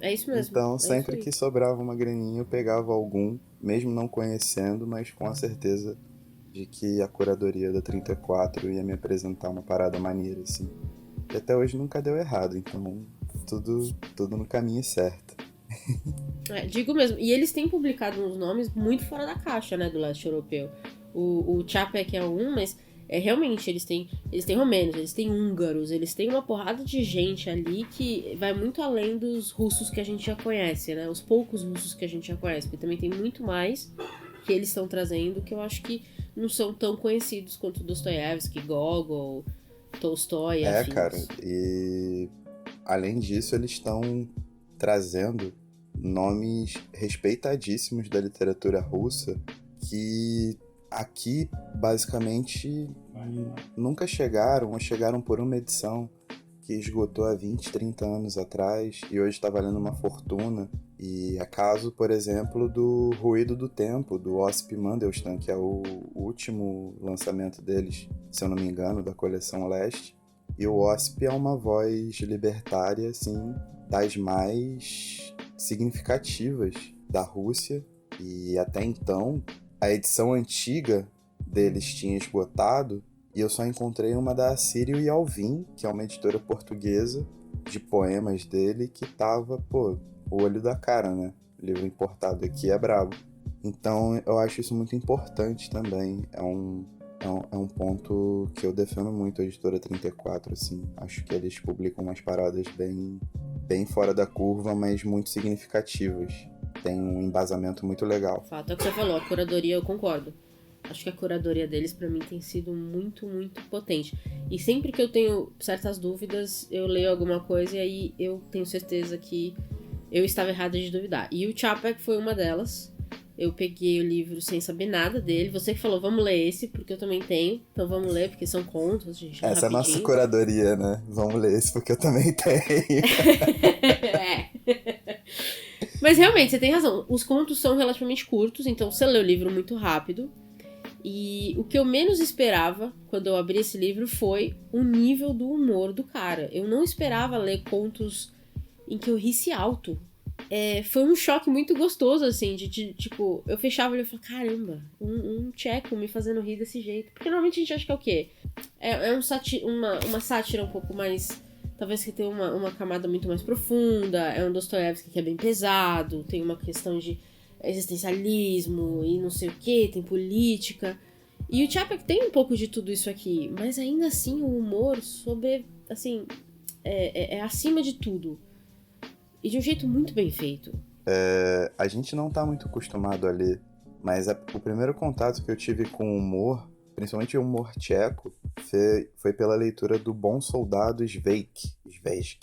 É isso mesmo. Então, é sempre isso que aí. sobrava uma graninha, eu pegava algum, mesmo não conhecendo, mas com a certeza de que a curadoria da 34 ia me apresentar uma parada maneira, assim. E até hoje nunca deu errado, então tudo no caminho certo. Digo mesmo. E eles têm publicado uns nomes muito fora da caixa, né, do leste europeu. O Čapek é um, mas realmente eles têm romenos, eles têm húngaros, eles têm uma porrada de gente ali que vai muito além dos russos que a gente já conhece, né? Os poucos russos que a gente já conhece, porque também tem muito mais que eles estão trazendo que eu acho que não são tão conhecidos quanto Dostoiévski, Gogol, Tolstói e Cara, afins. e além disso, eles estão trazendo nomes respeitadíssimos da literatura russa que aqui basicamente nunca chegaram ou chegaram por uma edição que esgotou há 20, 30 anos atrás e hoje está valendo uma fortuna. E é caso, por exemplo, do Ruído do Tempo, do Osip Mandelstam, que é o último lançamento deles, se eu não me engano, da coleção Leste. E o Osip é uma voz libertária, assim, das mais significativas da Rússia. E até então, a edição antiga deles tinha esgotado e eu só encontrei uma da Sírio e Alvim, que é uma editora portuguesa de poemas dele, que tava, pô, o olho da cara, né? O livro importado aqui é brabo. Então eu acho isso muito importante também. É um ponto que eu defendo muito a editora 34, assim. Acho que eles publicam umas paradas bem fora da curva, mas muito significativas. Tem um embasamento muito legal. Fato é o que você falou, a curadoria eu concordo. Acho que a curadoria deles pra mim tem sido muito, muito potente. E sempre que eu tenho certas dúvidas, eu leio alguma coisa e aí eu tenho certeza que eu estava errada de duvidar. E o Čapek foi uma delas. Eu peguei o livro sem saber nada dele. Você que falou, vamos ler esse, porque eu também tenho. Então vamos ler, porque são contos, gente, Essa é a nossa rapidinho. curadoria, né? Vamos ler esse porque eu também tenho. É. Mas realmente, você tem razão. Os contos são relativamente curtos, então você lê o livro muito rápido. E o que eu menos esperava quando eu abri esse livro foi o nível do humor do cara. Eu não esperava ler contos em que eu risse alto. Foi um choque muito gostoso, assim, de tipo, eu fechava o livro e falava, caramba, um tcheco me fazendo rir desse jeito. Porque normalmente a gente acha que é o quê? Uma sátira um pouco mais, talvez que tem uma camada muito mais profunda, é um Dostoiévski que é bem pesado, tem uma questão de existencialismo e não sei o que, tem política. E o Čapek tem um pouco de tudo isso aqui, mas ainda assim o humor assim, é acima de tudo. E de um jeito muito bem feito. A gente não tá muito acostumado a ler, mas o primeiro contato que eu tive com o humor, principalmente o humor tcheco, foi pela leitura do Bom Soldado Svejk,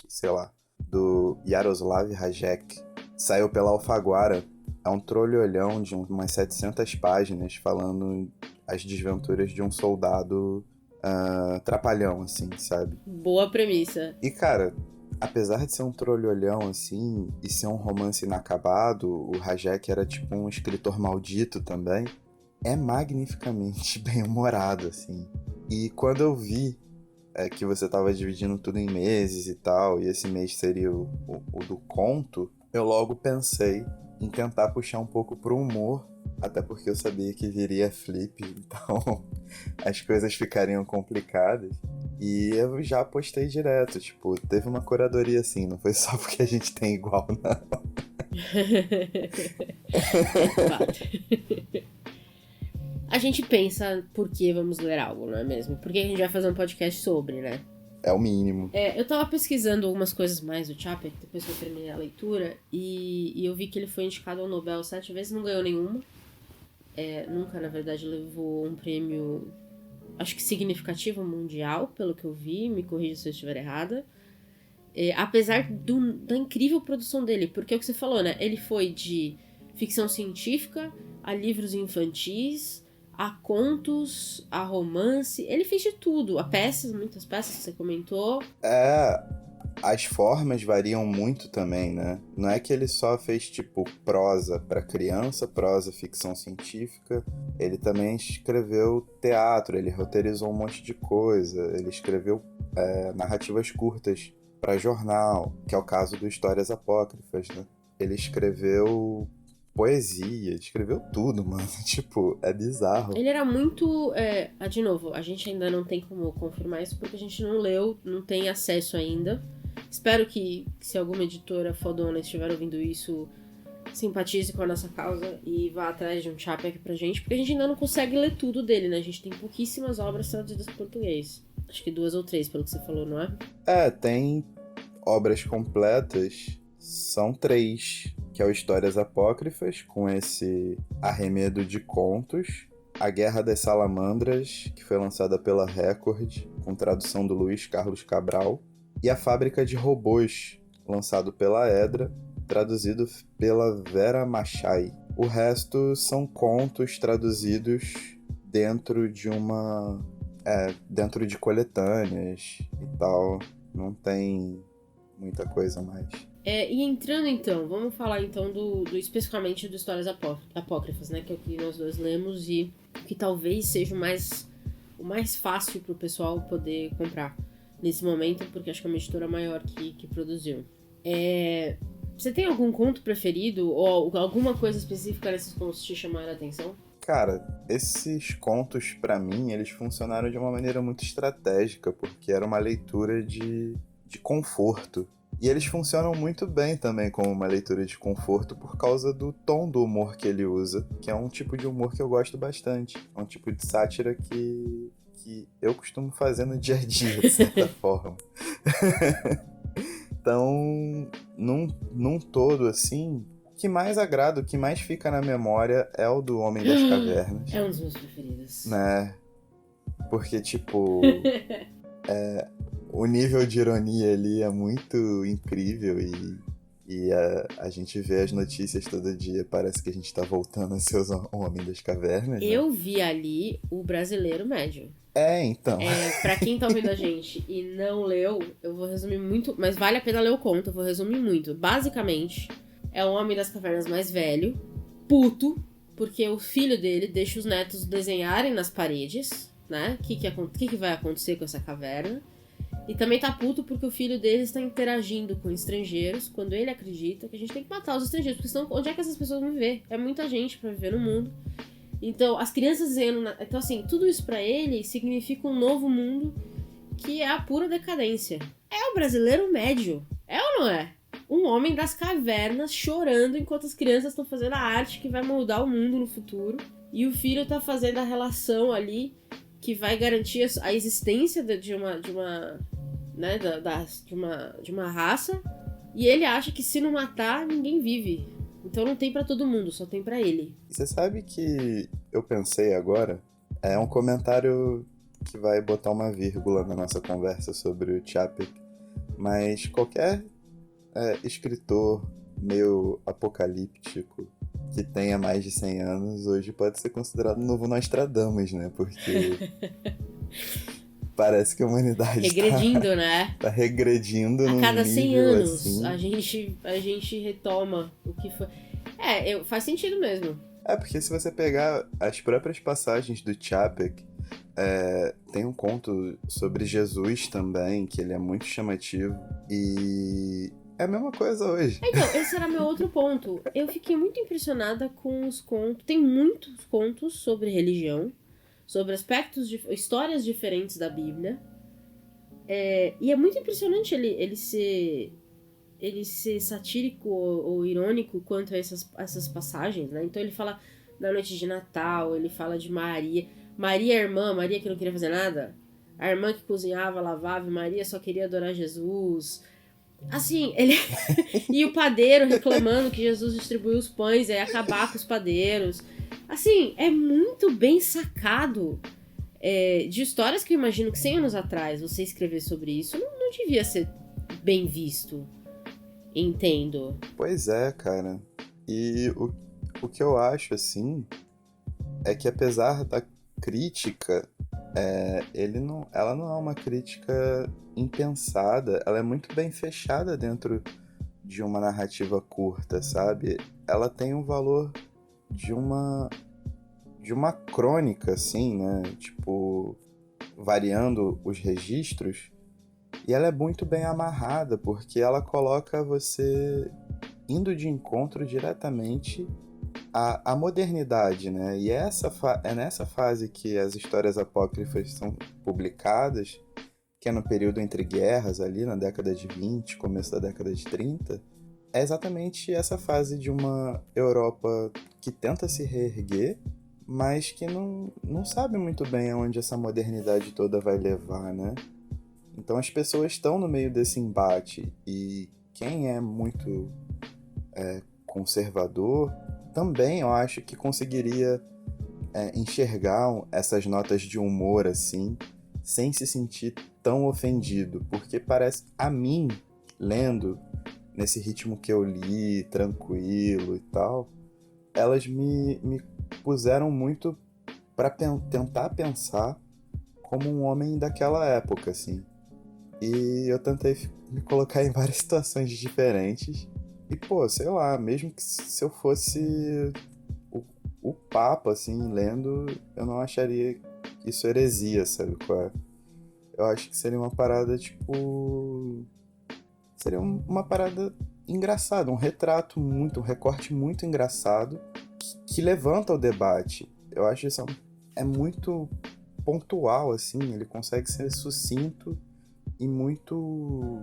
sei lá, do Jaroslav Hašek. Saiu pela Alfaguara. É um trolholhão de umas 700 páginas falando as desventuras de um soldado trapalhão, assim, sabe? Boa premissa. E, cara, apesar de ser um trolholhão, assim, e ser um romance inacabado, o Hašek era tipo um escritor maldito também, é magnificamente bem-humorado, assim. E quando eu vi que você tava dividindo tudo em meses e tal, e esse mês seria o do conto, eu logo pensei em tentar puxar um pouco pro humor, até porque eu sabia que viria flip, então as coisas ficariam complicadas. E eu já apostei direto, tipo, teve uma curadoria assim, não foi só porque a gente tem igual, não. A gente pensa por que vamos ler algo, não é mesmo? Por que a gente vai fazer um podcast sobre, né? É o mínimo. Eu tava pesquisando algumas coisas mais do Čapek, depois que eu terminei a leitura, e eu vi que ele foi indicado ao Nobel 7 vezes, não ganhou nenhuma. Nunca, na verdade, levou um prêmio, acho que significativo mundial, pelo que eu vi, me corrija se eu estiver errada. Apesar da incrível produção dele, porque é o que você falou, né? Ele foi de ficção científica a livros infantis, a contos, a romance, ele fez de tudo. A peças, muitas peças que você comentou. As formas variam muito também, né? Não é que ele só fez, tipo, prosa para criança, prosa ficção científica. Ele também escreveu teatro, ele roteirizou um monte de coisa. Ele escreveu narrativas curtas para jornal, que é o caso do Histórias Apócrifas, né? Ele escreveu poesia, escreveu tudo, mano. Tipo, é bizarro. Ele era muito. De novo, a gente ainda não tem como confirmar isso porque a gente não leu, não tem acesso ainda. Espero que, se alguma editora fodona estiver ouvindo isso, simpatize com a nossa causa e vá atrás de um Chapek pra gente, porque a gente ainda não consegue ler tudo dele, né? A gente tem pouquíssimas obras traduzidas para português. Acho que 2 ou 3, pelo que você falou, não é? Tem obras completas, são 3, que é o Histórias Apócrifas, com esse arremedo de contos, A Guerra das Salamandras, que foi lançada pela Record, com tradução do Luiz Carlos Cabral, e A Fábrica de Robôs, lançado pela Edra, traduzido pela Vera Machai. O resto são contos traduzidos dentro de dentro de coletâneas e tal. Não tem muita coisa mais. E entrando então, vamos falar então especificamente do Histórias Apócrifas, né? Que é o que nós dois lemos e que talvez seja o mais fácil pro pessoal poder comprar nesse momento, porque acho que é uma editora maior que produziu. Você tem algum conto preferido ou alguma coisa específica nesses contos te chamaram a atenção? Cara, esses contos, pra mim, eles funcionaram de uma maneira muito estratégica, porque era uma leitura de conforto. E eles funcionam muito bem também como uma leitura de conforto por causa do tom do humor que ele usa, que é um tipo de humor que eu gosto bastante. É um tipo de sátira que eu costumo fazer no dia a dia, de certa forma. Então, num todo, assim, o que mais agrada, o que mais fica na memória é o do Homem das Cavernas. É um dos meus preferidos. Né? Porque, tipo, o nível de ironia ali é muito incrível e a gente vê as notícias todo dia, parece que a gente tá voltando a ser o Homem das Cavernas. Eu vi ali o brasileiro médio. Então. Pra quem tá ouvindo a gente e não leu, eu vou resumir muito, mas vale a pena ler o conto, eu vou resumir muito. Basicamente, é o Homem das Cavernas mais velho, puto, porque o filho dele deixa os netos desenharem nas paredes, né? O que vai acontecer com essa caverna. E também tá puto porque o filho dele está interagindo com estrangeiros, quando ele acredita que a gente tem que matar os estrangeiros, porque senão onde é que essas pessoas vão viver? É muita gente pra viver no mundo. Então, as crianças dizendo... Então, assim, tudo isso pra ele significa um novo mundo que é a pura decadência. É o brasileiro médio. É ou não é? Um homem das cavernas chorando enquanto as crianças estão fazendo a arte que vai moldar o mundo no futuro. E o filho tá fazendo a relação ali que vai garantir a existência de uma raça. E ele acha que se não matar, ninguém vive. Então não tem pra todo mundo, só tem pra ele. Você sabe que eu pensei agora? É um comentário que vai botar uma vírgula na nossa conversa sobre o Chapek. Mas qualquer escritor meio apocalíptico que tenha mais de 100 anos hoje pode ser considerado um novo Nostradamus, né? Porque parece que a humanidade regredindo, né? Tá regredindo a cada 100 anos, assim. a gente retoma o que foi. Faz sentido mesmo. Porque se você pegar as próprias passagens do Chapek, tem um conto sobre Jesus também, que ele é muito chamativo. E é a mesma coisa hoje. Então, esse era meu outro ponto. Eu fiquei muito impressionada com os contos. Tem muitos contos sobre religião, sobre histórias diferentes da Bíblia. E é muito impressionante ele ser satírico ou irônico quanto a essas passagens, né? Então ele fala da noite de Natal, ele fala de Maria. Maria, a irmã, Maria que não queria fazer nada. A irmã que cozinhava, lavava, e Maria só queria adorar Jesus. Assim, ele... E o padeiro reclamando que Jesus distribuiu os pães e ia acabar com os padeiros. Assim, é muito bem sacado. De histórias que eu imagino que 100 anos atrás você escrever sobre isso não devia ser bem visto. Entendo. Pois é, cara. E o que eu acho, assim, é que apesar da crítica, ela não é uma crítica impensada, ela é muito bem fechada dentro de uma narrativa curta, sabe? Ela tem um valor de uma crônica, assim, né? Tipo, variando os registros, E ela é muito bem amarrada, porque ela coloca você indo de encontro diretamente à modernidade, né? E é nessa fase que as histórias apócrifas são publicadas, que é no período entre guerras, ali na década de 20, começo da década de 30, é exatamente essa fase de uma Europa que tenta se reerguer, mas que não sabe muito bem aonde essa modernidade toda vai levar, né? Então as pessoas estão no meio desse embate, e quem é muito conservador também, eu acho que conseguiria enxergar essas notas de humor assim, sem se sentir tão ofendido, porque parece a mim, lendo nesse ritmo que eu li, tranquilo e tal, elas me puseram muito para tentar pensar como um homem daquela época, assim. E eu tentei me colocar em várias situações diferentes. E, pô, sei lá, mesmo que se eu fosse o Papa, assim, lendo, eu não acharia isso heresia, sabe qual é? Eu acho que seria uma parada, tipo... Seria uma parada engraçada, um recorte muito engraçado que levanta o debate. Eu acho isso é muito pontual, assim, ele consegue ser sucinto e muito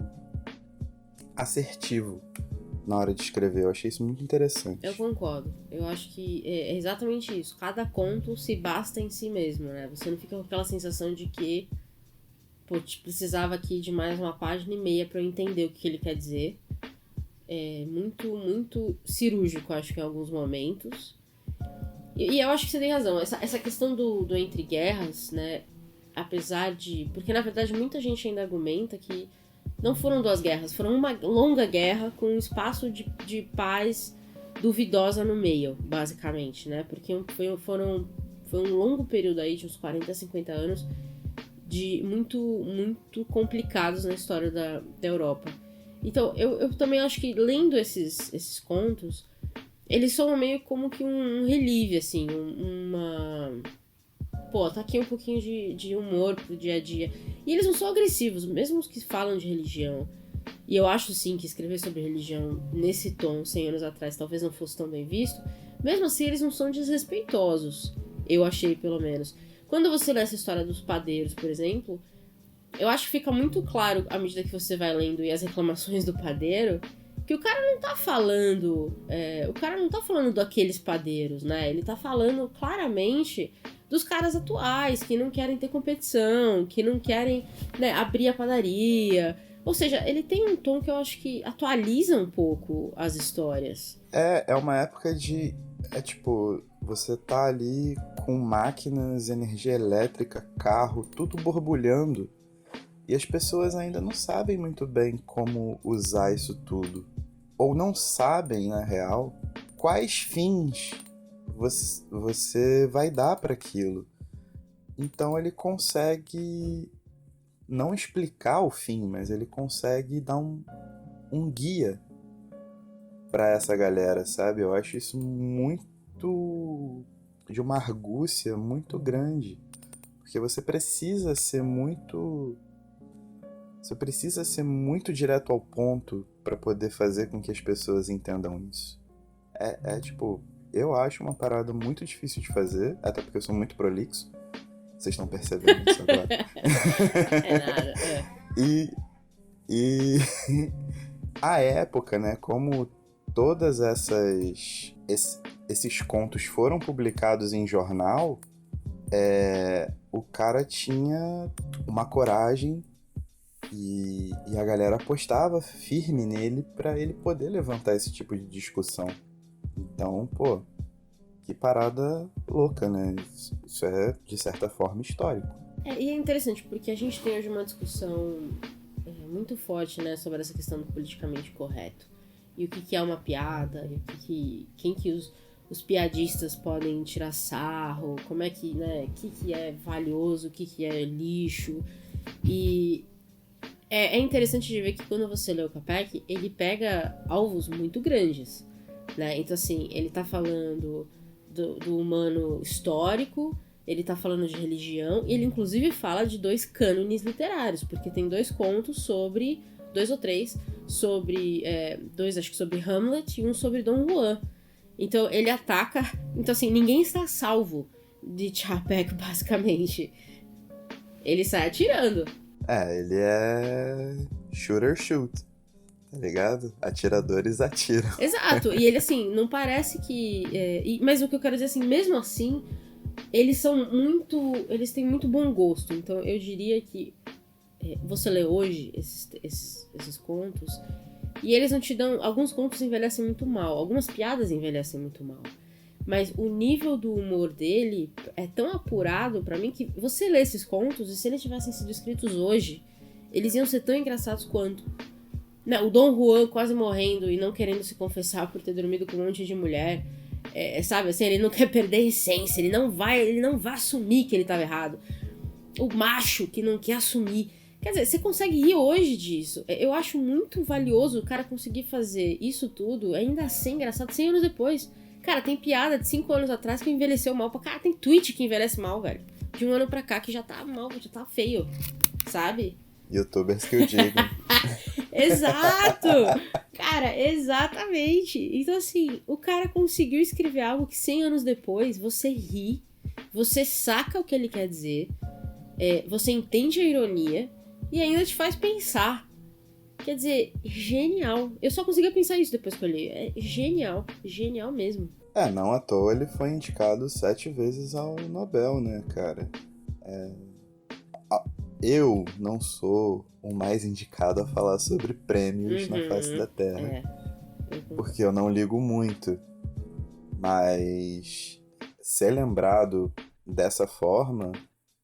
assertivo na hora de escrever. Eu achei isso muito interessante. Eu concordo. Eu acho que é exatamente isso. Cada conto se basta em si mesmo, né? Você não fica com aquela sensação de que precisava aqui de mais uma página e meia pra eu entender o que ele quer dizer. É muito, muito cirúrgico, acho que em alguns momentos. E eu acho que você tem razão. Essa questão do entre guerras, né? Apesar de... Porque, na verdade, muita gente ainda argumenta que não foram 2 guerras, foram uma longa guerra com um espaço de paz duvidosa no meio, basicamente, né? Porque foi um longo período aí, de uns 40, 50 anos, de muito, muito complicados na história da Europa. Então, eu também acho que, lendo esses contos, eles são meio como que um relieve, assim, Pô, tá aqui um pouquinho de humor pro dia a dia. E eles não são agressivos, mesmo os que falam de religião. E eu acho, sim, que escrever sobre religião nesse tom, 100 anos atrás, talvez não fosse tão bem visto. Mesmo assim, eles não são desrespeitosos. Eu achei, pelo menos. Quando você lê essa história dos padeiros, por exemplo, eu acho que fica muito claro, à medida que você vai lendo e as reclamações do padeiro, que o cara não tá falando... o cara não tá falando daqueles padeiros, né? Ele tá falando claramente dos caras atuais, que não querem ter competição, que não querem, né, abrir a padaria. Ou seja, ele tem um tom que eu acho que atualiza um pouco as histórias. É uma época de... É tipo, você tá ali com máquinas, energia elétrica, carro, tudo borbulhando. E as pessoas ainda não sabem muito bem como usar isso tudo. Ou não sabem, na real, quais fins você vai dar para aquilo. Então ele consegue não explicar o fim, mas ele consegue dar um guia para essa galera, sabe? Eu acho isso muito... de uma argúcia muito grande. Porque você precisa ser muito direto ao ponto para poder fazer com que as pessoas entendam isso. Tipo, eu acho uma parada muito difícil de fazer, até porque eu sou muito prolixo. Vocês estão percebendo isso agora? É nada, E a época, né, como todas esses contos foram publicados em jornal, o cara tinha uma coragem e a galera apostava firme nele pra ele poder levantar esse tipo de discussão. Então, pô, que parada louca, né? Isso é, de certa forma, histórico. E é interessante, porque a gente tem hoje uma discussão muito forte, né, sobre essa questão do politicamente correto. E o que é uma piada, e quem que os piadistas podem tirar sarro, como é que, né, o que é valioso, o que é lixo. E é interessante de ver que quando você lê o Capek, ele pega alvos muito grandes, né? Então, assim, ele tá falando do humano histórico, ele tá falando de religião, e ele inclusive fala de 2 cânones literários, porque tem 2 contos sobre, 2 ou 3, sobre, 2 acho que sobre Hamlet e um sobre Dom Juan. Então ele ataca, então assim, ninguém está salvo de Chapek, basicamente. Ele sai atirando. Ele é shooter shoot, tá ligado? Atiradores atiram. Exato, e ele assim, não parece que... mas o que eu quero dizer assim, mesmo assim, eles têm muito bom gosto. Então eu diria que você lê hoje esses contos, e eles não te dão... Alguns contos envelhecem muito mal, algumas piadas envelhecem muito mal. Mas o nível do humor dele é tão apurado pra mim que você lê esses contos, e se eles tivessem sido escritos hoje, eles iam ser tão engraçados quanto. Não, o Dom Juan quase morrendo e não querendo se confessar por ter dormido com um monte de mulher. Sabe assim, ele não quer perder a essência, ele não vai assumir que ele estava errado. O macho que não quer assumir. Quer dizer, você consegue rir hoje disso. Eu acho muito valioso o cara conseguir fazer isso tudo, ainda assim engraçado, 100 anos depois. Cara, tem piada de 5 anos atrás que envelheceu mal pra cá. Tem tweet que envelhece mal, velho. De um ano pra cá que já tá mal, já tá feio. Sabe? Youtubers que eu digo. Exato! Cara, exatamente. Então, assim, o cara conseguiu escrever algo que 100 anos depois você ri, você saca o que ele quer dizer, você entende a ironia e ainda te faz pensar. Quer dizer, genial. Eu só conseguia pensar isso depois que eu li. É genial. Genial mesmo. Não à toa ele foi indicado 7 vezes ao Nobel, né, cara? Eu não sou o mais indicado a falar sobre prêmios na face da Terra. Porque eu não ligo muito. Mas ser lembrado dessa forma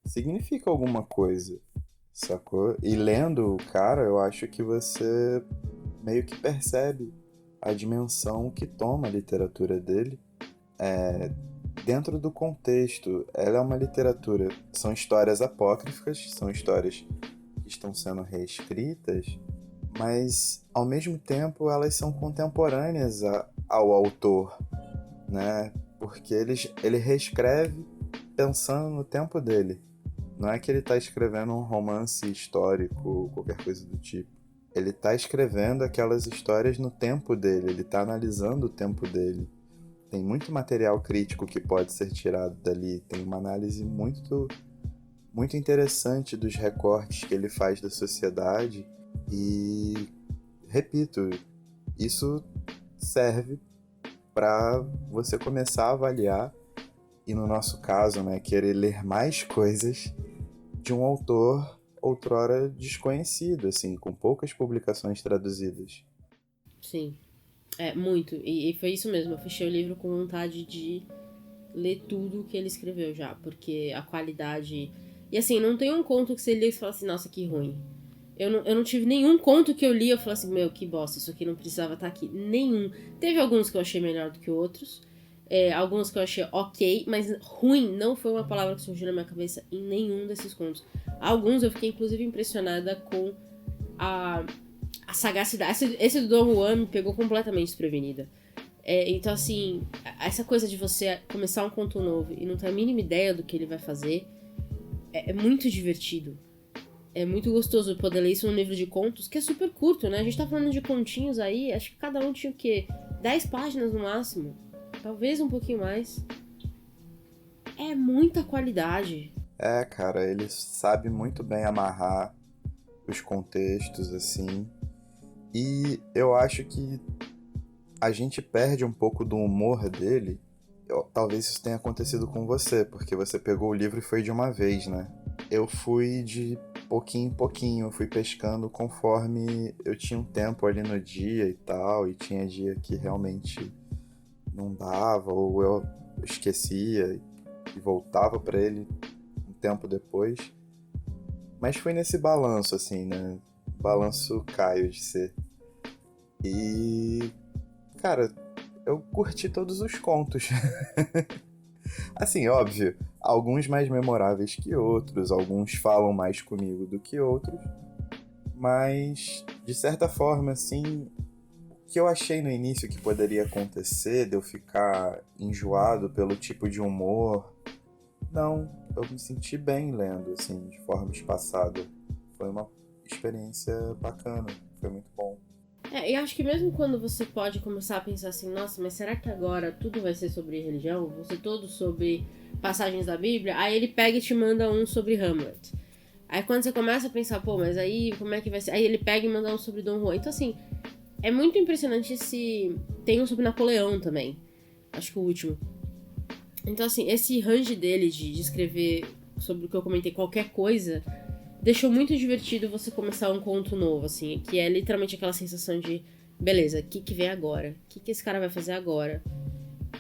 significa alguma coisa, sacou? E lendo o cara, eu acho que você meio que percebe a dimensão que toma a literatura dele dentro do contexto. Ela é uma literatura, são histórias apócrifas, são histórias que estão sendo reescritas, mas ao mesmo tempo elas são contemporâneas ao autor, né? Porque ele reescreve pensando no tempo dele. Não é que ele está escrevendo um romance histórico ou qualquer coisa do tipo. Ele está escrevendo aquelas histórias no tempo dele, ele está analisando o tempo dele. Tem muito material crítico que pode ser tirado dali, tem uma análise muito, muito interessante dos recortes que ele faz da sociedade e, repito, isso serve para você começar a avaliar e, no nosso caso, né, querer ler mais coisas de um autor outrora desconhecido, assim, com poucas publicações traduzidas. Sim, muito. E foi isso mesmo, eu fechei o livro com vontade de ler tudo que ele escreveu já, porque a qualidade... E assim, não tem um conto que você lê e fala assim, nossa, que ruim. Eu não tive nenhum conto que eu li e eu falei assim, meu, que bosta, isso aqui não precisava estar aqui. Nenhum. Teve alguns que eu achei melhor do que outros, alguns que eu achei ok, mas ruim não foi uma palavra que surgiu na minha cabeça em nenhum desses contos. Alguns eu fiquei inclusive impressionada com a sagacidade. Esse do Don Juan me pegou completamente desprevenida. Então assim, essa coisa de você começar um conto novo e não ter a mínima ideia do que ele vai fazer é muito divertido. É muito gostoso poder ler isso num livro de contos, que é super curto, né? A gente tá falando de continhos aí, acho que cada um tinha o quê? 10 páginas no máximo. Talvez um pouquinho mais. É muita qualidade. Cara, ele sabe muito bem amarrar os contextos, assim. E eu acho que a gente perde um pouco do humor dele. Talvez isso tenha acontecido com você, porque você pegou o livro e foi de uma vez, né? Eu fui de pouquinho em pouquinho, fui pescando conforme eu tinha um tempo ali no dia e tal, e tinha dia que realmente não dava, ou eu esquecia e voltava pra ele um tempo depois. Mas foi nesse balanço, assim, né? Balanço Caio de ser. E, cara, eu curti todos os contos. Assim, óbvio, alguns mais memoráveis que outros, alguns falam mais comigo do que outros, mas, de certa forma, assim, o que eu achei no início que poderia acontecer, de eu ficar enjoado pelo tipo de humor Não, eu me senti bem lendo, assim, de forma espaçada. Foi uma experiência bacana, foi muito bom. E acho que mesmo quando você pode começar a pensar assim, nossa, mas será que agora tudo vai ser sobre religião? Vai ser todo sobre passagens da Bíblia? Aí ele pega e te manda um sobre Hamlet. Aí quando você começa a pensar, pô, mas aí como é que vai ser? Aí ele pega e manda um sobre Dom Juan. Então assim, é muito impressionante esse... Tem um sobre Napoleão também. Acho que o último. Então assim, esse range dele de escrever sobre o que eu comentei, qualquer coisa... Deixou muito divertido você começar um conto novo, assim, que é literalmente aquela sensação de, beleza, o que vem agora? O que esse cara vai fazer agora?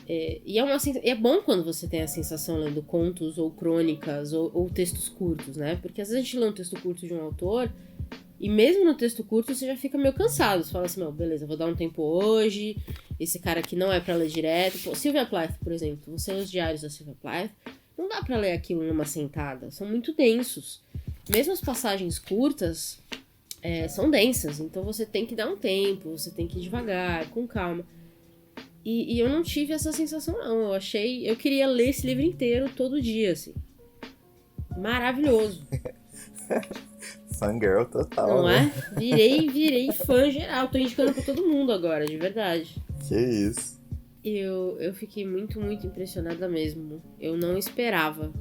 E é bom quando você tem a sensação lendo contos ou crônicas ou textos curtos, né? Porque às vezes a gente lê um texto curto de um autor e mesmo no texto curto você já fica meio cansado. Você fala assim, meu, beleza, vou dar um tempo hoje, esse cara aqui não é pra ler direto. Pô, Sylvia Plath, por exemplo, você lê os diários da Sylvia Plath, não dá pra ler aquilo numa sentada, são muito densos. Mesmo as passagens curtas são densas, então você tem que dar um tempo, você tem que ir devagar, com calma. E eu não tive essa sensação, não. Eu queria ler esse livro inteiro todo dia, assim. Maravilhoso. Fangirl total, Não né? é? Virei fã geral. Tô indicando pra todo mundo agora, de verdade. Que isso. Eu fiquei muito, muito impressionada mesmo. Eu não esperava.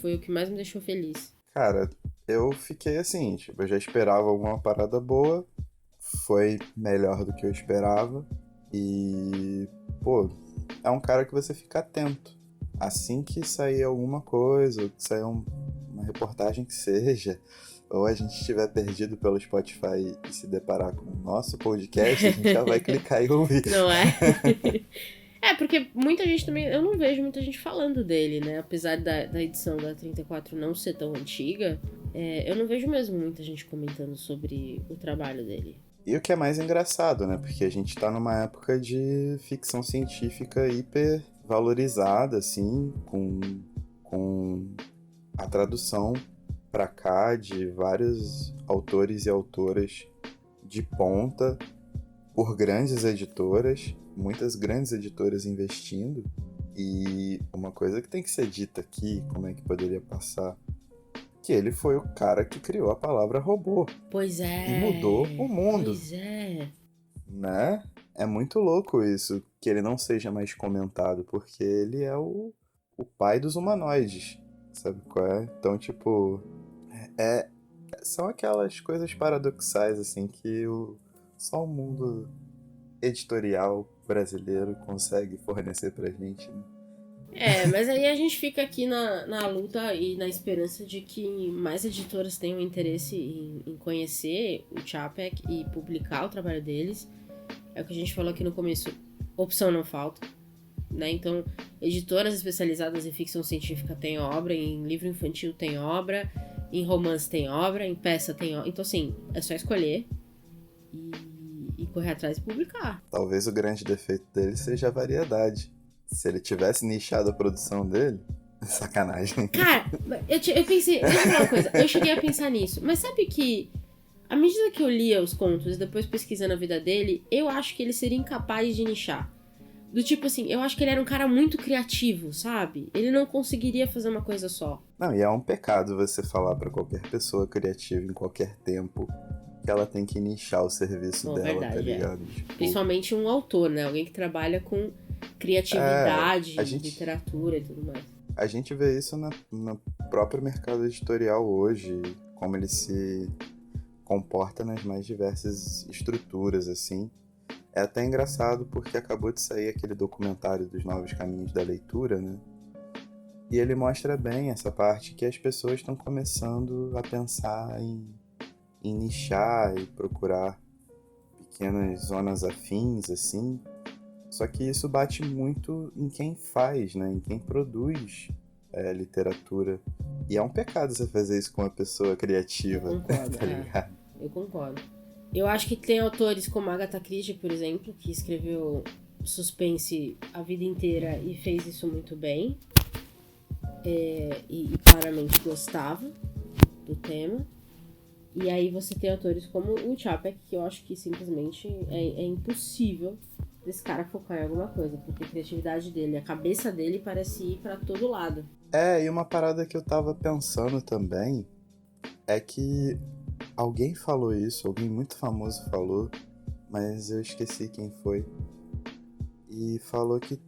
Foi o que mais me deixou feliz. Cara, eu fiquei assim, tipo, eu já esperava alguma parada boa, foi melhor do que eu esperava, e, pô, é um cara que você fica atento. Assim que sair alguma coisa, ou que sair uma reportagem que seja, ou a gente estiver perdido pelo Spotify e se deparar com o nosso podcast, a gente já vai clicar e ouvir. Não é? Porque muita gente também... Eu não vejo muita gente falando dele, né? Apesar da edição da 34 não ser tão antiga, eu não vejo mesmo muita gente comentando sobre o trabalho dele. E o que é mais engraçado, né? Porque a gente tá numa época de ficção científica hiper valorizada, assim, com a tradução pra cá de vários autores e autoras de ponta por grandes editoras, muitas grandes editoras investindo. E uma coisa que tem que ser dita aqui, como é que poderia passar, que ele foi o cara que criou a palavra robô. Pois é. E mudou o mundo. Pois é. Né? É muito louco isso, que ele não seja mais comentado, porque ele é o pai dos humanoides, sabe qual é? Então, tipo, são aquelas coisas paradoxais, assim, que só o mundo editorial brasileiro consegue fornecer pra gente, né? Mas aí a gente fica aqui na luta e na esperança de que mais editoras tenham interesse em conhecer o Čapek e publicar o trabalho deles. É o que a gente falou aqui no começo, opção não falta, né? Então, editoras especializadas em ficção científica têm obra, em livro infantil tem obra, em romance tem obra, em peça tem obra. Então, assim, é só escolher e correr atrás e publicar. Talvez o grande defeito dele seja a variedade. Se ele tivesse nichado a produção dele, sacanagem. Cara, eu pensei, deixa eu falar uma coisa, eu cheguei a pensar nisso, mas sabe que à medida que eu lia os contos e depois pesquisando a vida dele, eu acho que ele seria incapaz de nichar. Do tipo assim, eu acho que ele era um cara muito criativo, sabe? Ele não conseguiria fazer uma coisa só. Não, e é um pecado você falar pra qualquer pessoa criativa em qualquer tempo que ela tem que nichar o serviço dela, verdade, tá ligado? Tipo, principalmente um autor, né? Alguém que trabalha com criatividade, literatura e tudo mais. A gente vê isso no próprio mercado editorial hoje, como ele se comporta nas mais diversas estruturas, assim. É até engraçado porque acabou de sair aquele documentário dos Novos Caminhos da Leitura, né? E ele mostra bem essa parte que as pessoas estão começando a pensar em nichar e procurar pequenas zonas afins, assim. Só que isso bate muito em quem faz, né? Em quem produz literatura. E é um pecado você fazer isso com uma pessoa criativa, Eu concordo, tá ligado? Eu concordo. Eu acho que tem autores como Agatha Christie, por exemplo, que escreveu suspense a vida inteira e fez isso muito bem. E claramente gostava do tema. E aí você tem autores como o Čapek, que eu acho que simplesmente é impossível desse cara focar em alguma coisa, porque a criatividade dele, a cabeça dele parece ir pra todo lado. E uma parada que eu tava pensando também é que alguém falou isso, alguém muito famoso falou, mas eu esqueci quem foi. E falou que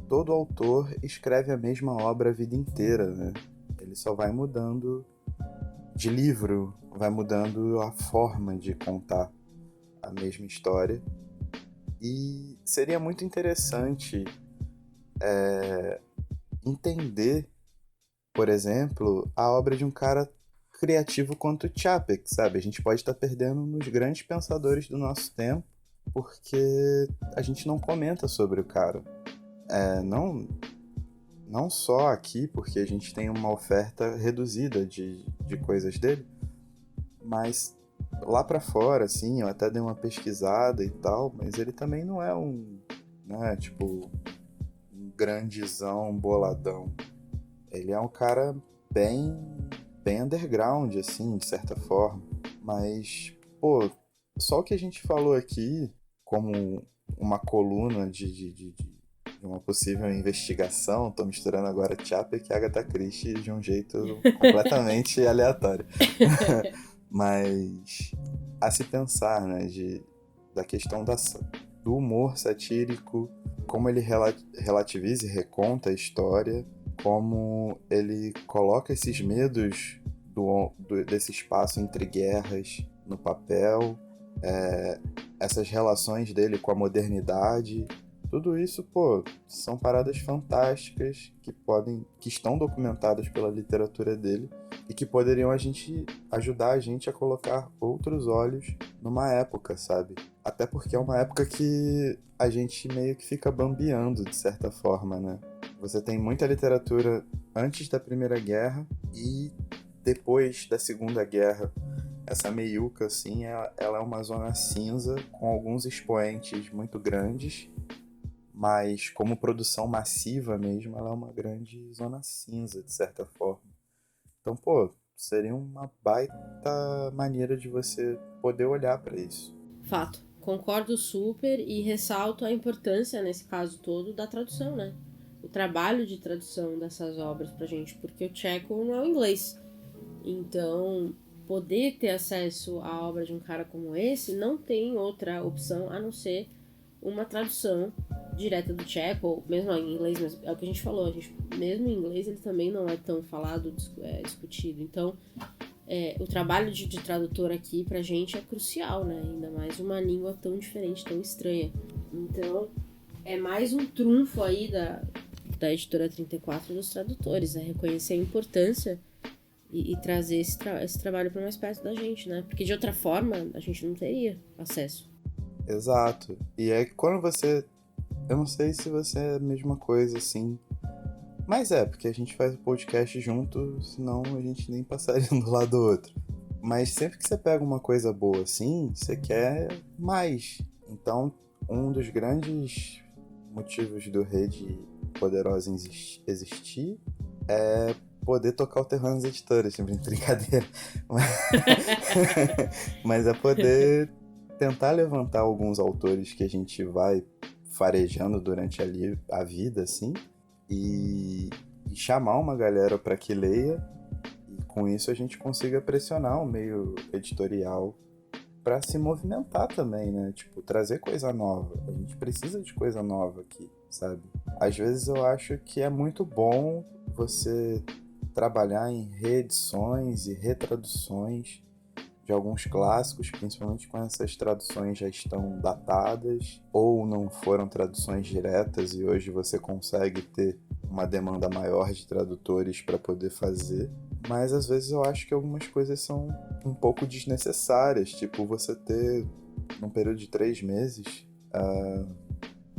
todo autor escreve a mesma obra a vida inteira, né? Ele só vai mudando de livro, vai mudando a forma de contar a mesma história. E seria muito interessante entender, por exemplo, a obra de um cara criativo quanto Čapek, sabe? A gente pode estar perdendo um dos grandes pensadores do nosso tempo porque a gente não comenta sobre o cara. Não só aqui, porque a gente tem uma oferta reduzida de coisas dele, mas lá pra fora, assim, eu até dei uma pesquisada e tal, mas ele também não é tipo, um grandizão, boladão. Ele é um cara bem underground, assim, de certa forma. Mas, pô, só o que a gente falou aqui, como uma coluna de uma possível investigação, tô misturando agora Čapek e Agatha Christie de um jeito completamente aleatório. Mas a se pensar, né, da questão do humor satírico, como ele relativiza e reconta a história, como ele coloca esses medos desse espaço entre guerras no papel, essas relações dele com a modernidade. Tudo isso, pô, são paradas fantásticas que estão documentadas pela literatura dele e que poderiam ajudar a gente a colocar outros olhos numa época, sabe? Até porque é uma época que a gente meio que fica bambeando, de certa forma, né? Você tem muita literatura antes da Primeira Guerra e depois da Segunda Guerra. Essa meiuca, assim, ela é uma zona cinza com alguns expoentes muito grandes, mas como produção massiva mesmo, ela é uma grande zona cinza, de certa forma. Então, pô, seria uma baita maneira de você poder olhar para isso. Fato. Concordo super e ressalto a importância, nesse caso todo, da tradução, né? O trabalho de tradução dessas obras pra gente, porque o tcheco não é o inglês. Então, poder ter acesso à obra de um cara como esse não tem outra opção a não ser uma tradução direta do tcheco, ou mesmo em inglês, mas é o que a gente falou, mesmo em inglês ele também não é tão falado, discutido. Então, o trabalho de tradutor aqui pra gente é crucial, né? Ainda mais uma língua tão diferente, tão estranha. Então, é mais um trunfo aí da editora 34 dos tradutores, reconhecer a importância e trazer esse trabalho para mais perto da gente, né? Porque de outra forma a gente não teria acesso. Exato. E é que quando você... Eu não sei se você é a mesma coisa, assim. Mas porque a gente faz o podcast junto, senão a gente nem passaria um do lado do outro. Mas sempre que você pega uma coisa boa assim, você quer mais. Então, um dos grandes motivos do Rede Poderosa existir é poder tocar o terror nas editoras, sempre brincadeira. Mas é poder tentar levantar alguns autores que a gente vai farejando durante a vida, assim, e chamar uma galera para que leia, e com isso a gente consiga pressionar o meio editorial para se movimentar também, né? Tipo, trazer coisa nova. A gente precisa de coisa nova aqui, sabe? Às vezes eu acho que é muito bom você trabalhar em reedições e retraduções de alguns clássicos, principalmente quando essas traduções já estão datadas ou não foram traduções diretas e hoje você consegue ter uma demanda maior de tradutores para poder fazer. Mas às vezes eu acho que algumas coisas são um pouco desnecessárias, tipo você ter, num período de 3 meses,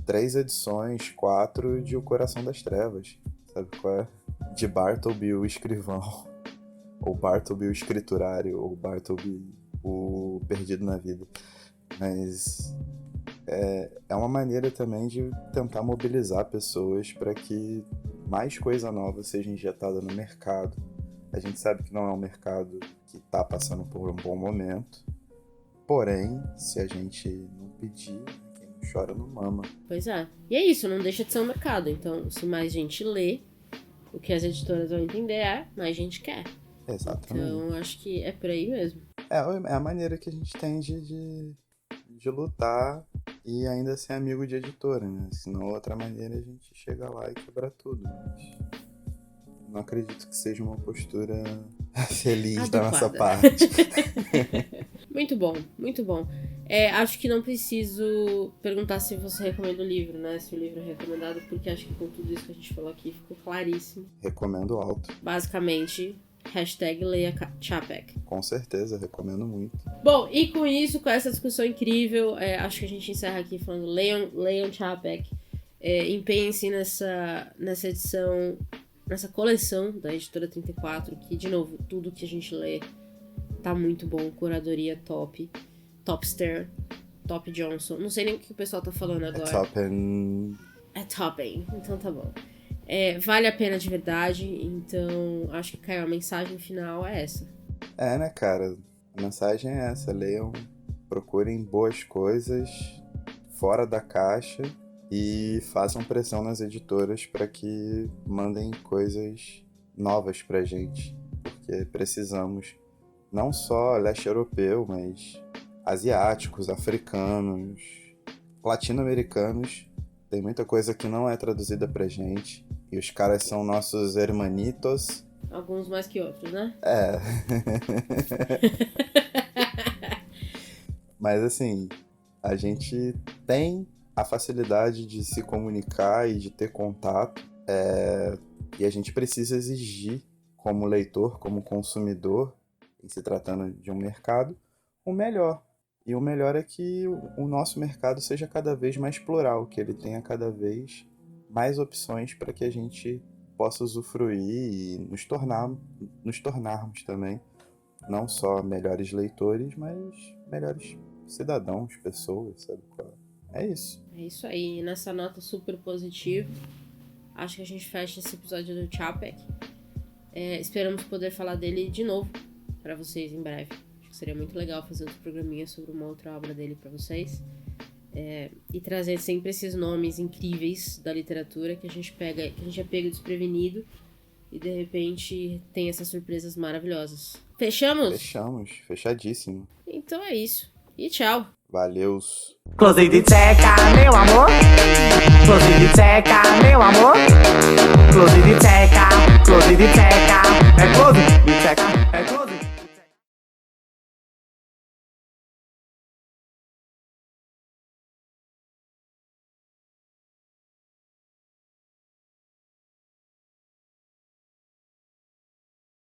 3 edições, 4 de O Coração das Trevas, sabe qual é? De Bartleby o Escrivão, ou Bartleby o Escriturário, ou Bartleby o Perdido na Vida. Mas é uma maneira também de tentar mobilizar pessoas para que mais coisa nova seja injetada no mercado. A gente sabe que não é um mercado que está passando por um bom momento, porém, se a gente não pedir, quem chora não mama. Pois é. E é isso, não deixa de ser um mercado. Então, se mais gente lê, o que as editoras vão entender mais gente quer. Exatamente. Então, acho que é por aí mesmo. É a maneira que a gente tem de lutar e ainda ser amigo de editora, né? Senão, outra maneira, a gente chega lá e quebra tudo. Mas não acredito que seja uma postura feliz da nossa parte. Muito bom, muito bom. Acho que não preciso perguntar se você recomenda o livro, né? Se o livro é recomendado, porque acho que com tudo isso que a gente falou aqui ficou claríssimo. Recomendo alto. Basicamente, #leia Čapek. Com certeza, recomendo muito. Bom, e com isso, com essa discussão incrível, acho que a gente encerra aqui falando leiam Čapek. Empenhem-se nessa edição, nessa coleção da Editora 34, que, de novo, tudo que a gente lê tá muito bom. Curadoria top. Topster, Top Johnson. Não sei nem o que o pessoal tá falando agora. É Toppen. Então tá bom. Vale a pena de verdade. Então, acho que, Caio, a mensagem final é essa. Né, cara? A mensagem é essa. Leiam, procurem boas coisas fora da caixa e façam pressão nas editoras para que mandem coisas novas pra gente. Porque precisamos, não só leste europeu, mas asiáticos, africanos, latino-americanos. Tem muita coisa que não é traduzida pra gente. E os caras são nossos hermanitos. Alguns mais que outros, né? Mas assim, a gente tem a facilidade de se comunicar e de ter contato. E a gente precisa exigir, como leitor, como consumidor, em se tratando de um mercado, o melhor. E o melhor é que o nosso mercado seja cada vez mais plural, que ele tenha cada vez mais opções para que a gente possa usufruir e nos tornarmos também, não só melhores leitores, mas melhores cidadãos, pessoas, sabe qual é? É isso. É isso aí. E nessa nota super positiva, acho que a gente fecha esse episódio do Čapek. Esperamos poder falar dele de novo para vocês em breve. Seria muito legal fazer outro programinha sobre uma outra obra dele pra vocês. E trazer sempre esses nomes incríveis da literatura que a gente é pego desprevenido e de repente tem essas surpresas maravilhosas. Fechamos? Fechamos, fechadíssimo. Então é isso. E tchau. Valeus. Close de tcheca, meu amor. Close de tcheca, meu amor. Close de tcheca, close de tcheca. É close de tcheca, é close.